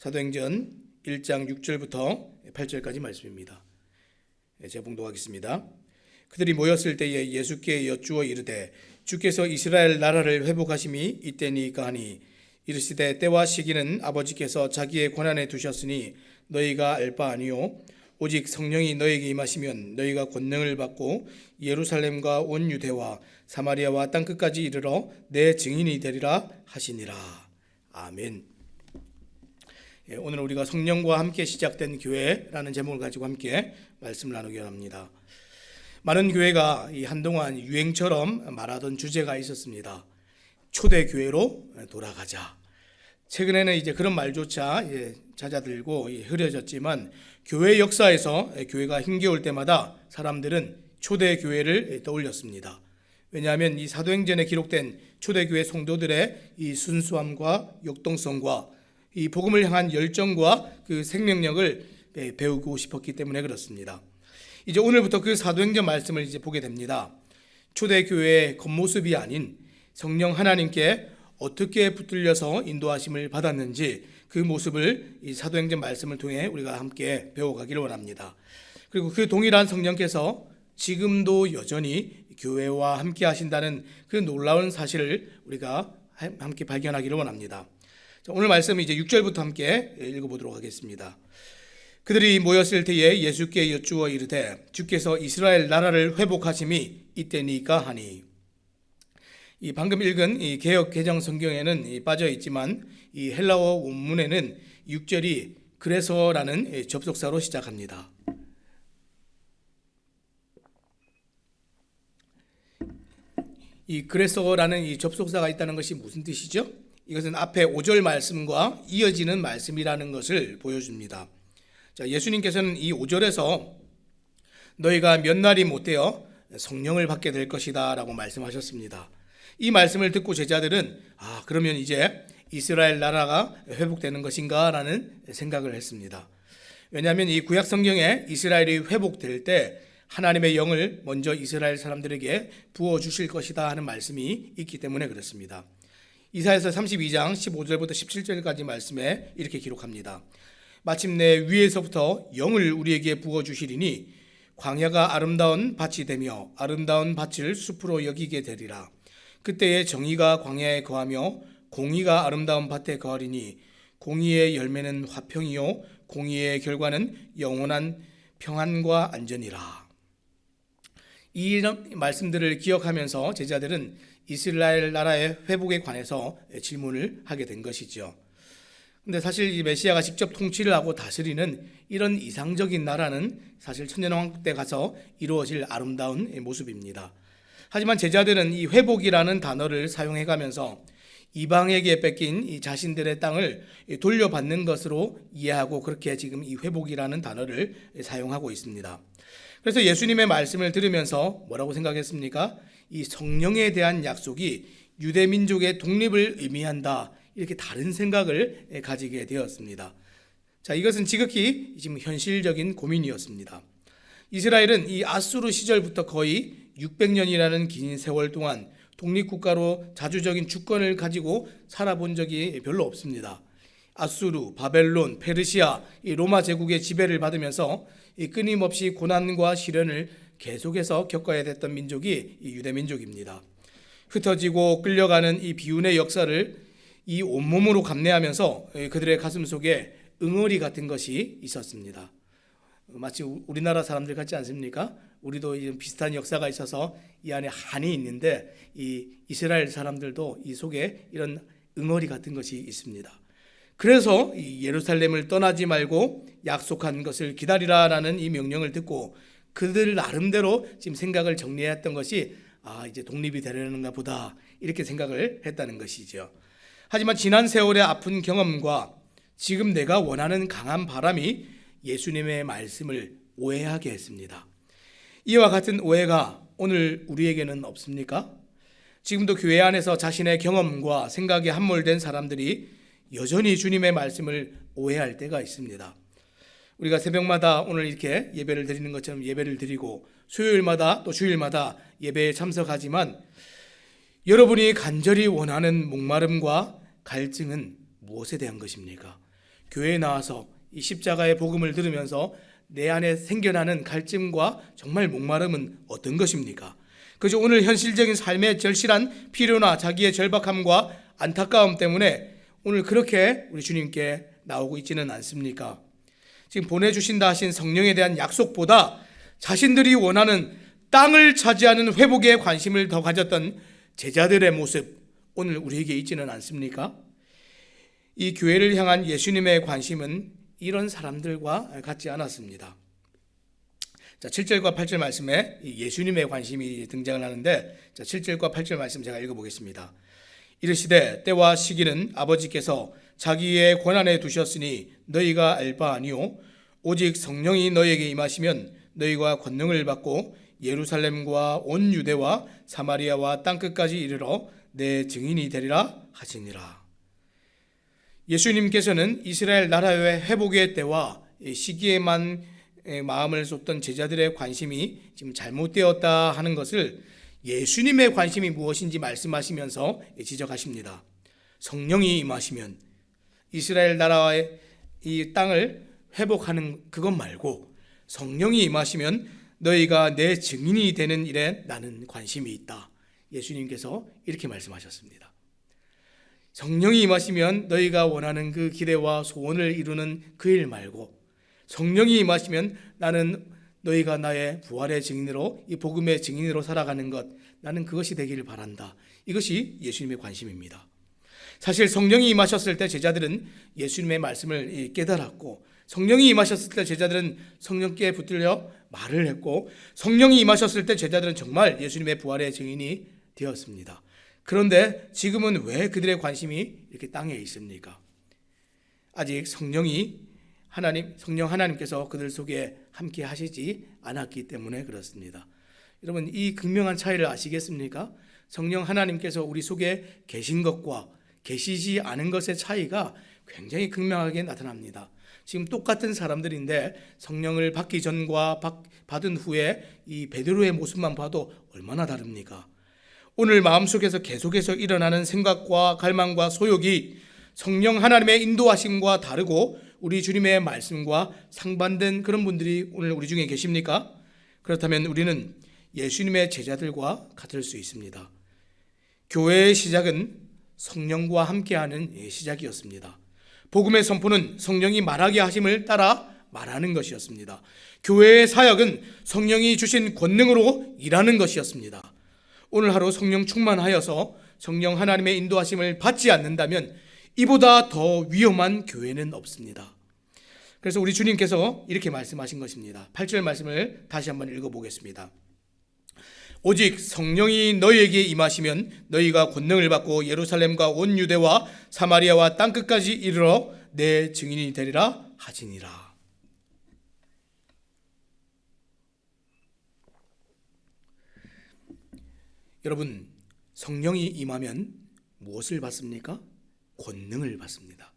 사도행전 1장 6절부터 8절까지 말씀입니다. 제가 봉독하겠습니다. 그들이 모였을 때에 예수께 여쭈어 이르되 주께서 이스라엘 나라를 회복하심이 이때니까 하니 이르시되 때와 시기는 아버지께서 자기의 권한에 두셨으니 너희가 알 바 아니요 오직 성령이 너희에게 임하시면 너희가 권능을 받고 예루살렘과 온 유대와 사마리아와 땅끝까지 이르러 내 증인이 되리라 하시니라. 아멘. 오늘 우리가 성령과 함께 시작된 교회라는 제목을 가지고 함께 말씀을 나누기 원합니다. 많은 교회가 한동안 유행처럼 말하던 주제가 있었습니다. 초대교회로 돌아가자. 최근에는 이제 그런 말조차 잦아들고 흐려졌지만 교회 역사에서 교회가 힘겨울 때마다 사람들은 초대교회를 떠올렸습니다. 왜냐하면 이 사도행전에 기록된 초대교회 성도들의 이 순수함과 역동성과 이 복음을 향한 열정과 그 생명력을 배우고 싶었기 때문에 그렇습니다. 이제 오늘부터 그 사도행전 말씀을 이제 보게 됩니다. 초대교회의 겉모습이 아닌 성령 하나님께 어떻게 붙들려서 인도하심을 받았는지 그 모습을 이 사도행전 말씀을 통해 우리가 함께 배워가기를 원합니다. 그리고 그 동일한 성령께서 지금도 여전히 교회와 함께 하신다는 그 놀라운 사실을 우리가 함께 발견하기를 원합니다. 오늘 말씀 이제 6절부터 함께 읽어보도록 하겠습니다. 그들이 모였을 때에 예수께 여쭈어 이르되 주께서 이스라엘 나라를 회복하심이 이때니까 하니. 이 방금 읽은 이 개역 개정 성경에는 빠져 있지만 이 헬라어 원문에는 6절이 그래서라는 접속사로 시작합니다. 이 그래서라는 이 접속사가 있다는 것이 무슨 뜻이죠? 이것은 앞에 5절 말씀과 이어지는 말씀이라는 것을 보여줍니다. 자, 예수님께서는 이 5절에서 너희가 몇 날이 못 되어 성령을 받게 될 것이다 라고 말씀하셨습니다. 이 말씀을 듣고 제자들은 그러면 이제 이스라엘 나라가 회복되는 것인가 라는 생각을 했습니다. 왜냐하면 이 구약 성경에 이스라엘이 회복될 때 하나님의 영을 먼저 이스라엘 사람들에게 부어주실 것이다 하는 말씀이 있기 때문에 그렇습니다. 이사야서 32장 15절부터 17절까지 말씀에 이렇게 기록합니다. 마침내 위에서부터 영을 우리에게 부어주시리니 광야가 아름다운 밭이 되며 아름다운 밭을 숲으로 여기게 되리라. 그때에 정의가 광야에 거하며 공의가 아름다운 밭에 거하리니 공의의 열매는 화평이요 공의의 결과는 영원한 평안과 안전이라. 이런 말씀들을 기억하면서 제자들은 이스라엘 나라의 회복에 관해서 질문을 하게 된 것이죠. 근데 사실 이 메시아가 직접 통치를 하고 다스리는 이런 이상적인 나라는 사실 천년왕국 때 가서 이루어질 아름다운 모습입니다. 하지만 제자들은 이 회복이라는 단어를 사용해가면서 이방에게 뺏긴 이 자신들의 땅을 돌려받는 것으로 이해하고 그렇게 지금 이 회복이라는 단어를 사용하고 있습니다. 그래서 예수님의 말씀을 들으면서 뭐라고 생각했습니까? 이 성령에 대한 약속이 유대 민족의 독립을 의미한다. 이렇게 다른 생각을 가지게 되었습니다. 자, 이것은 지극히 지금 현실적인 고민이었습니다. 이스라엘은 이 아수르 시절부터 거의 600년이라는 긴 세월 동안 독립국가로 자주적인 주권을 가지고 살아본 적이 별로 없습니다. 아수르, 바벨론, 페르시아, 이 로마 제국의 지배를 받으면서 이 끊임없이 고난과 시련을 계속해서 겪어야 됐던 민족이 이 유대 민족입니다. 흩어지고 끌려가는 이 비운의 역사를 이 온몸으로 감내하면서 그들의 가슴 속에 응어리 같은 것이 있었습니다. 마치 우리나라 사람들 같지 않습니까? 우리도 비슷한 역사가 있어서 이 안에 한이 있는데 이 이스라엘 사람들도 이 속에 이런 응어리 같은 것이 있습니다. 그래서 이 예루살렘을 떠나지 말고 약속한 것을 기다리라라는 이 명령을 듣고 그들 나름대로 지금 생각을 정리했던 것이 이제 독립이 되려는가 보다 이렇게 생각을 했다는 것이죠. 하지만 지난 세월의 아픈 경험과 지금 내가 원하는 강한 바람이 예수님의 말씀을 오해하게 했습니다. 이와 같은 오해가 오늘 우리에게는 없습니까? 지금도 교회 안에서 자신의 경험과 생각에 함몰된 사람들이 여전히 주님의 말씀을 오해할 때가 있습니다. 우리가 새벽마다 오늘 이렇게 예배를 드리는 것처럼 예배를 드리고 수요일마다 또 주일마다 예배에 참석하지만 여러분이 간절히 원하는 목마름과 갈증은 무엇에 대한 것입니까? 교회에 나와서 이 십자가의 복음을 들으면서 내 안에 생겨나는 갈증과 정말 목마름은 어떤 것입니까? 그저 오늘 현실적인 삶의 절실한 필요나 자기의 절박함과 안타까움 때문에 오늘 그렇게 우리 주님께 나오고 있지는 않습니까? 지금 보내주신다 하신 성령에 대한 약속보다 자신들이 원하는 땅을 차지하는 회복에 관심을 더 가졌던 제자들의 모습, 오늘 우리에게 있지는 않습니까? 이 교회를 향한 예수님의 관심은 이런 사람들과 같지 않았습니다. 자, 7절과 8절 말씀에 예수님의 관심이 등장을 하는데, 자, 7절과 8절 말씀 제가 읽어보겠습니다. 이르시되 때와 시기는 아버지께서 자기의 권한에 두셨으니 너희가 알 바 아니요 오직 성령이 너희에게 임하시면 너희가 권능을 받고 예루살렘과 온 유대와 사마리아와 땅끝까지 이르러 내 증인이 되리라 하시니라. 예수님께서는 이스라엘 나라의 회복의 때와 시기에만 마음을 쏟던 제자들의 관심이 지금 잘못되었다 하는 것을 예수님의 관심이 무엇인지 말씀하시면서 지적하십니다. 성령이 임하시면 이스라엘 나라의 이 땅을 회복하는 그것 말고 성령이 임하시면 너희가 내 증인이 되는 일에 나는 관심이 있다. 예수님께서 이렇게 말씀하셨습니다. 성령이 임하시면 너희가 원하는 그 기대와 소원을 이루는 그 일 말고 성령이 임하시면 나는 너희가 나의 부활의 증인으로 이 복음의 증인으로 살아가는 것, 나는 그것이 되기를 바란다. 이것이 예수님의 관심입니다. 사실 성령이 임하셨을 때 제자들은 예수님의 말씀을 깨달았고, 성령이 임하셨을 때 제자들은 성령께 붙들려 말을 했고, 성령이 임하셨을 때 제자들은 정말 예수님의 부활의 증인이 되었습니다. 그런데 지금은 왜 그들의 관심이 이렇게 땅에 있습니까? 아직 성령 하나님께서 그들 속에 함께 하시지 않았기 때문에 그렇습니다. 여러분, 이 극명한 차이를 아시겠습니까? 성령 하나님께서 우리 속에 계신 것과 계시지 않은 것의 차이가 굉장히 극명하게 나타납니다. 지금 똑같은 사람들인데 성령을 받기 전과 받은 후에 이 베드로의 모습만 봐도 얼마나 다릅니까? 오늘 마음속에서 계속해서 일어나는 생각과 갈망과 소욕이 성령 하나님의 인도하심과 다르고 우리 주님의 말씀과 상반된 그런 분들이 오늘 우리 중에 계십니까? 그렇다면 우리는 예수님의 제자들과 같을 수 있습니다. 교회의 시작은 성령과 함께하는 시작이었습니다. 복음의 선포는 성령이 말하게 하심을 따라 말하는 것이었습니다. 교회의 사역은 성령이 주신 권능으로 일하는 것이었습니다. 오늘 하루 성령 충만하여서 성령 하나님의 인도하심을 받지 않는다면 이보다 더 위험한 교회는 없습니다. 그래서 우리 주님께서 이렇게 말씀하신 것입니다. 8절 말씀을 다시 한번 읽어보겠습니다. 오직 성령이 너희에게 임하시면 너희가 권능을 받고 예루살렘과 온 유대와 사마리아와 땅끝까지 이르러 내 증인이 되리라 하시니라. 여러분, 성령이 임하면 무엇을 받습니까? 권능을 받습니다.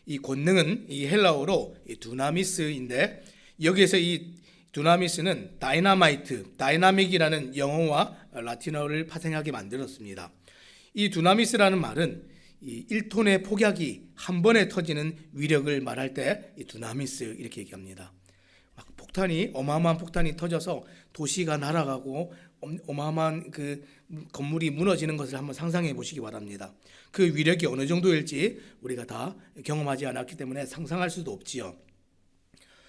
이 권능은 이 헬라어로 두나미스인데, 여기에서 이 두나미스는 다이나믹이라는 영어와 라틴어를 파생하게 만들었습니다. 이 두나미스라는 말은 이 1톤의 폭약이 한 번에 터지는 위력을 말할 때 이 두나미스 이렇게 얘기합니다. 막 어마어마한 폭탄이 터져서 도시가 날아가고 어마어마한 그 건물이 무너지는 것을 한번 상상해 보시기 바랍니다. 그 위력이 어느 정도일지 우리가 다 경험하지 않았기 때문에 상상할 수도 없지요.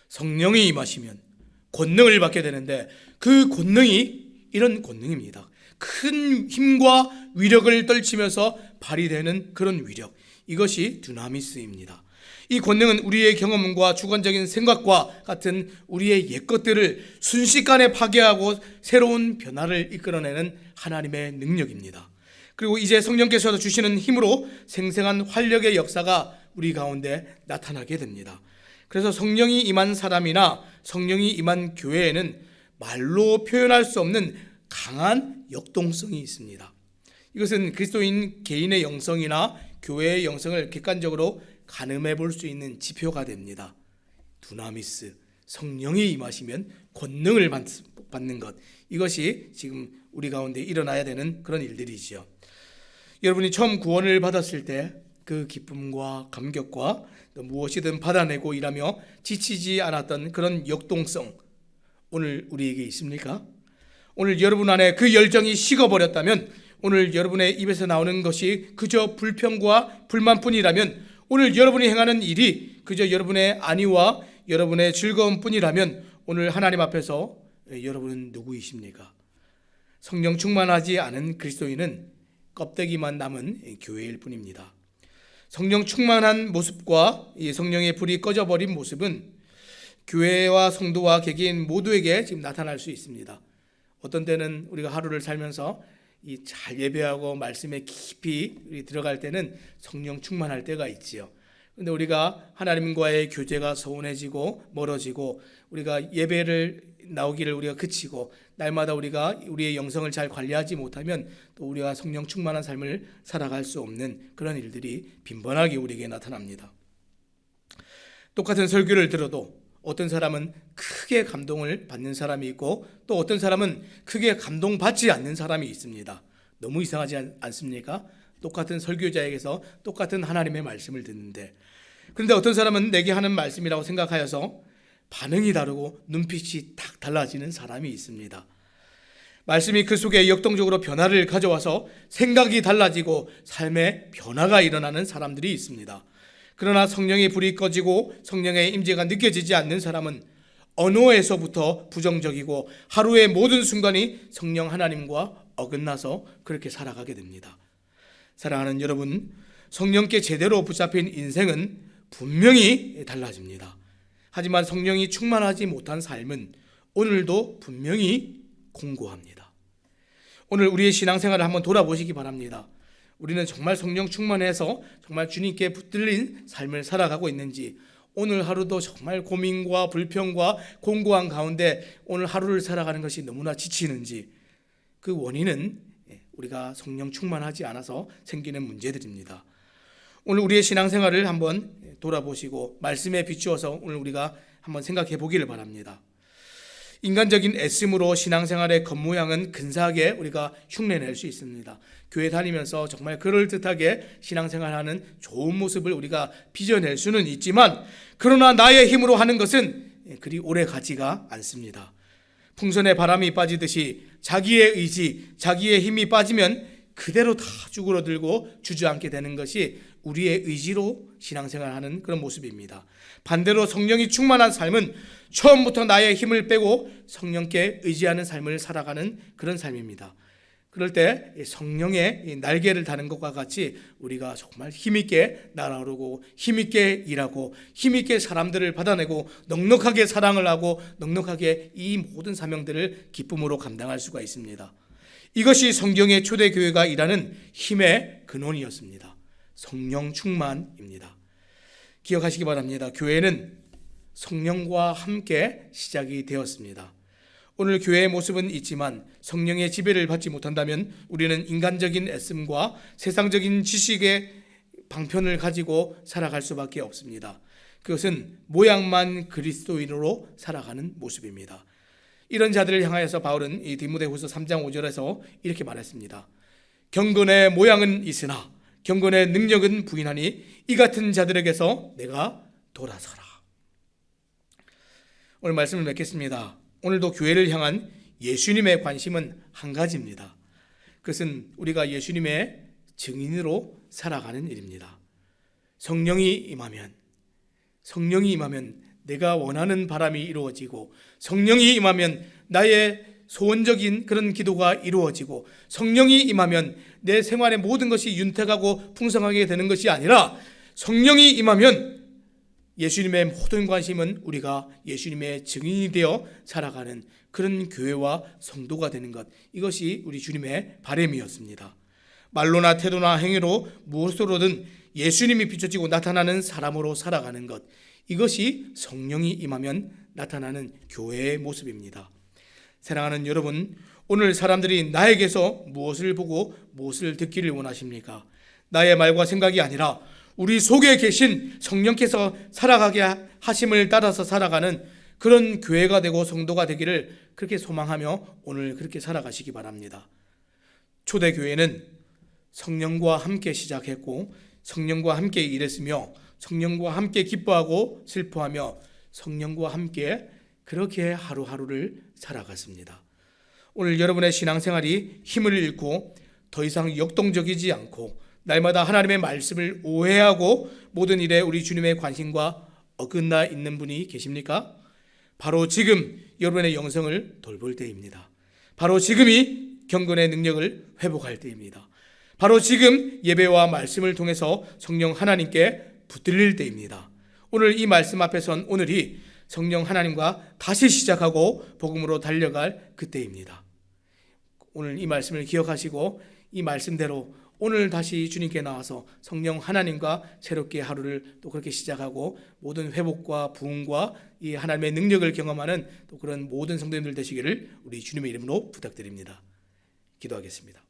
성령이 임하시면 권능을 받게 되는데, 그 권능이 이런 권능입니다. 큰 힘과 위력을 떨치면서 발휘되는 그런 위력, 이것이 두나미스입니다. 이 권능은 우리의 경험과 주관적인 생각과 같은 우리의 옛것들을 순식간에 파괴하고 새로운 변화를 이끌어내는 하나님의 능력입니다. 그리고 이제 성령께서 주시는 힘으로 생생한 활력의 역사가 우리 가운데 나타나게 됩니다. 그래서 성령이 임한 사람이나 성령이 임한 교회에는 말로 표현할 수 없는 강한 역동성이 있습니다. 이것은 그리스도인 개인의 영성이나 교회의 영성을 객관적으로 가늠해 볼 수 있는 지표가 됩니다. 두나미스, 성령이 임하시면 권능을 받는 것, 이것이 지금 우리 가운데 일어나야 되는 그런 일들이지요. 여러분이 처음 구원을 받았을 때 그 기쁨과 감격과 또 무엇이든 받아내고 일하며 지치지 않았던 그런 역동성 오늘 우리에게 있습니까? 오늘 여러분 안에 그 열정이 식어버렸다면, 오늘 여러분의 입에서 나오는 것이 그저 불평과 불만뿐이라면, 오늘 여러분이 행하는 일이 그저 여러분의 안위와 여러분의 즐거움뿐이라면 오늘 하나님 앞에서 여러분은 누구이십니까? 성령 충만하지 않은 그리스도인은 껍데기만 남은 교회일 뿐입니다. 성령 충만한 모습과 이 성령의 불이 꺼져버린 모습은 교회와 성도와 개개인 모두에게 지금 나타날 수 있습니다. 어떤 때는 우리가 하루를 살면서 잘 예배하고 말씀에 깊이 들어갈 때는 성령 충만할 때가 있지요. 그런데 우리가 하나님과의 교제가 소원해지고 멀어지고 우리가 예배를 나오기를 우리가 그치고 날마다 우리가 우리의 영성을 잘 관리하지 못하면 또 우리가 성령 충만한 삶을 살아갈 수 없는 그런 일들이 빈번하게 우리에게 나타납니다. 똑같은 설교를 들어도 어떤 사람은 크게 감동을 받는 사람이 있고 또 어떤 사람은 크게 감동받지 않는 사람이 있습니다. 너무 이상하지 않습니까? 똑같은 설교자에게서 똑같은 하나님의 말씀을 듣는데, 그런데 어떤 사람은 내게 하는 말씀이라고 생각하여서 반응이 다르고 눈빛이 딱 달라지는 사람이 있습니다. 말씀이 그 속에 역동적으로 변화를 가져와서 생각이 달라지고 삶의 변화가 일어나는 사람들이 있습니다. 그러나 성령의 불이 꺼지고 성령의 임재가 느껴지지 않는 사람은 언어에서부터 부정적이고 하루의 모든 순간이 성령 하나님과 어긋나서 그렇게 살아가게 됩니다. 사랑하는 여러분, 성령께 제대로 붙잡힌 인생은 분명히 달라집니다. 하지만 성령이 충만하지 못한 삶은 오늘도 분명히 공고합니다. 오늘 우리의 신앙생활을 한번 돌아보시기 바랍니다. 우리는 정말 성령 충만해서 정말 주님께 붙들린 삶을 살아가고 있는지, 오늘 하루도 정말 고민과 불평과 공고한 가운데 오늘 하루를 살아가는 것이 너무나 지치는지, 그 원인은 우리가 성령 충만하지 않아서 생기는 문제들입니다. 오늘 우리의 신앙생활을 한번 돌아보시고 말씀에 비추어서 오늘 우리가 한번 생각해 보기를 바랍니다. 인간적인 애씀으로 신앙생활의 겉모양은 근사하게 우리가 흉내낼 수 있습니다. 교회 다니면서 정말 그럴듯하게 신앙생활하는 좋은 모습을 우리가 빚어낼 수는 있지만, 그러나 나의 힘으로 하는 것은 그리 오래 가지가 않습니다. 풍선에 바람이 빠지듯이 자기의 의지, 자기의 힘이 빠지면 그대로 다 쭈그러들고 주저앉게 되는 것이 우리의 의지로 신앙생활하는 그런 모습입니다. 반대로 성령이 충만한 삶은 처음부터 나의 힘을 빼고 성령께 의지하는 삶을 살아가는 그런 삶입니다. 그럴 때 성령의 날개를 다는 것과 같이 우리가 정말 힘있게 날아오르고 힘있게 일하고 힘있게 사람들을 받아내고 넉넉하게 사랑을 하고 넉넉하게 이 모든 사명들을 기쁨으로 감당할 수가 있습니다. 이것이 성경의 초대교회가 일하는 힘의 근원이었습니다. 성령 충만입니다. 기억하시기 바랍니다. 교회는 성령과 함께 시작이 되었습니다. 오늘 교회의 모습은 있지만 성령의 지배를 받지 못한다면 우리는 인간적인 애씀과 세상적인 지식의 방편을 가지고 살아갈 수밖에 없습니다. 그것은 모양만 그리스도인으로 살아가는 모습입니다. 이런 자들을 향하여서 바울은 이 디모데후서 3장 5절에서 이렇게 말했습니다. 경건의 모양은 있으나 경건의 능력은 부인하니 이 같은 자들에게서 내가 돌아서라. 오늘 말씀을 맺겠습니다. 오늘도 교회를 향한 예수님의 관심은 한 가지입니다. 그것은 우리가 예수님의 증인으로 살아가는 일입니다. 성령이 임하면 내가 원하는 바람이 이루어지고, 성령이 임하면 나의 소원적인 그런 기도가 이루어지고, 성령이 임하면 내 생활의 모든 것이 윤택하고 풍성하게 되는 것이 아니라, 성령이 임하면 예수님의 모든 관심은 우리가 예수님의 증인이 되어 살아가는 그런 교회와 성도가 되는 것, 이것이 우리 주님의 바람이었습니다. 말로나 태도나 행위로 무엇으로든 예수님이 비춰지고 나타나는 사람으로 살아가는 것, 이것이 성령이 임하면 나타나는 교회의 모습입니다. 사랑하는 여러분, 오늘 사람들이 나에게서 무엇을 보고 무엇을 듣기를 원하십니까? 나의 말과 생각이 아니라 우리 속에 계신 성령께서 살아가게 하심을 따라서 살아가는 그런 교회가 되고 성도가 되기를 그렇게 소망하며 오늘 그렇게 살아가시기 바랍니다. 초대교회는 성령과 함께 시작했고 성령과 함께 일했으며 성령과 함께 기뻐하고 슬퍼하며 성령과 함께 그렇게 하루하루를 살아갔습니다. 오늘 여러분의 신앙생활이 힘을 잃고 더 이상 역동적이지 않고 날마다 하나님의 말씀을 오해하고 모든 일에 우리 주님의 관심과 어긋나 있는 분이 계십니까? 바로 지금 여러분의 영성을 돌볼 때입니다. 바로 지금이 경건의 능력을 회복할 때입니다. 바로 지금 예배와 말씀을 통해서 성령 하나님께 붙들릴 때입니다. 오늘 이 말씀 앞에 선 오늘이 성령 하나님과 다시 시작하고 복음으로 달려갈 그때입니다. 오늘 이 말씀을 기억하시고 이 말씀대로 오늘 다시 주님께 나와서 성령 하나님과 새롭게 하루를 또 그렇게 시작하고 모든 회복과 부흥과 이 하나님의 능력을 경험하는 또 그런 모든 성도님들 되시기를 우리 주님의 이름으로 부탁드립니다. 기도하겠습니다.